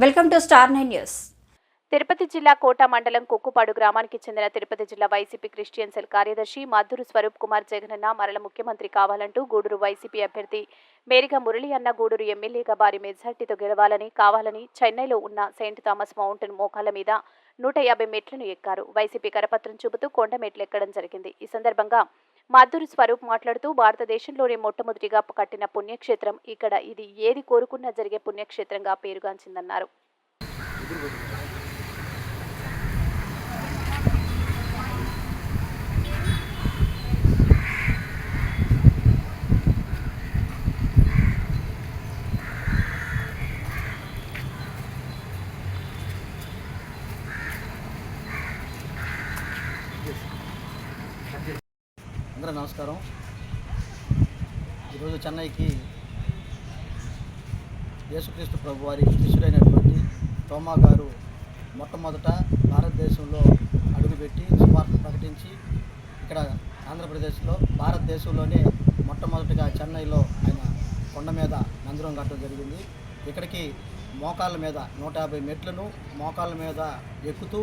Welcome to star 9 news. Tirupati జిల్లా కోట మండలం కుక్కుపాడు గ్రామానికి చెందిన తిరుపతి జిల్లా వైసీపీ క్రిస్టియన్ సెల్ కార్యదర్శి మద్దూరు స్వరూప్ కుమార్ జగనన్న మరల ముఖ్యమంత్రి కావాలంటూ గూడూరు వైసీపీ అభ్యర్థి మేరిగా మురళి అన్న గూడూరు ఎమ్మెల్యేగా భారీ మెజార్టీతో గెలవాలని కావాలని చెన్నైలో ఉన్న సెయింట్ థామస్ మౌంటైన్ మోకాల మీద 150 మెట్లను ఎక్కారు. వైసీపీ కరపత్రం చూపుతూ కొండ మెట్లు ఎక్కడం జరిగింది. ఈ సందర్భంగా మద్దూరు స్వరూప్ మాట్లాడుతూ భారతదేశంలోనే మొట్టమొదటిగా కట్టిన పుణ్యక్షేత్రం ఇక్కడ ఇది ఏది కోరుకున్నా జరిగే పుణ్యక్షేత్రంగా పేరుగాంచిందన్నారు. అందరూ నమస్కారం. ఈరోజు చెన్నైకి యేసుక్రీస్తు ప్రభు వారి శిష్యుడైనటువంటి తోమా గారు మొట్టమొదట భారతదేశంలో అడుగుపెట్టి సువార్త ప్రకటించి ఇక్కడ ఆంధ్రప్రదేశ్లో భారతదేశంలోనే మొట్టమొదటిగా చెన్నైలో ఆయన కొండ మీద మందిరం కట్టడం జరిగింది. ఇక్కడికి మోకాళ్ళ మీద 150 మెట్లను మోకాళ్ళ మీద ఎక్కుతూ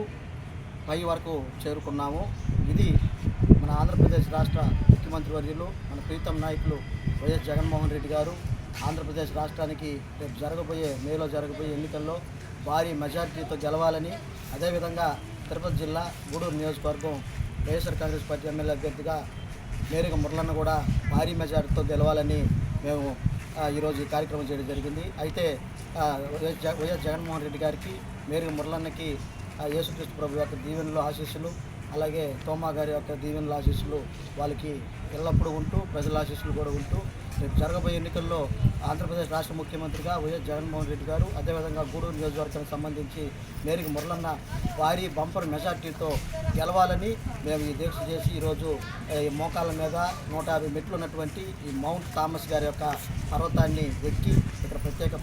పై వరకు చేరుకున్నాము. ఇది మన ఆంధ్రప్రదేశ్ రాష్ట్ర ముఖ్యమంత్రి వర్యులు మన ప్రీతం నాయకులు వైఎస్ జగన్మోహన్ రెడ్డి గారు ఆంధ్రప్రదేశ్ రాష్ట్రానికి రేపు మేలో జరగబోయే ఎన్నికల్లో భారీ మెజారిటీతో గెలవాలని, అదేవిధంగా తిరుపతి జిల్లా గూడూరు నియోజకవర్గం వైఎస్ఆర్ కాంగ్రెస్ పార్టీ ఎమ్మెల్యే అభ్యర్థిగా మేరిగా మురళన్న కూడా భారీ మెజారిటీతో గెలవాలని మేము ఈరోజు ఈ కార్యక్రమం చేయడం జరిగింది. అయితే వైఎస్ జగన్మోహన్ రెడ్డి గారికి మేరిగా మురళన్నకి యేసుక్రీస్తు ప్రభు యొక్క దీవెనలు ఆశీస్సులు, అలాగే తోమా గారి యొక్క దీవెనల ఆశీస్సులు వాళ్ళకి ఎల్లప్పుడూ ఉంటూ ప్రజల ఆశీస్సులు కూడా ఉంటూ రేపు జరగబోయే ఎన్నికల్లో ఆంధ్రప్రదేశ్ రాష్ట్ర ముఖ్యమంత్రిగా వైఎస్ జగన్మోహన్ రెడ్డి గారు, అదేవిధంగా గూడూరు నియోజకవర్గానికి సంబంధించి మేరిగా మురళన్న భారీ బంపర్ మెజార్టీతో గెలవాలని మేము ఈ దీక్ష చేసి ఈరోజు ఈ మోకాళ్ళ మీద 150 మెట్లు ఉన్నటువంటి ఈ మౌంట్ థామస్ గారి యొక్క పర్వతాన్ని ఎక్కి ఇక్కడ ప్రత్యేక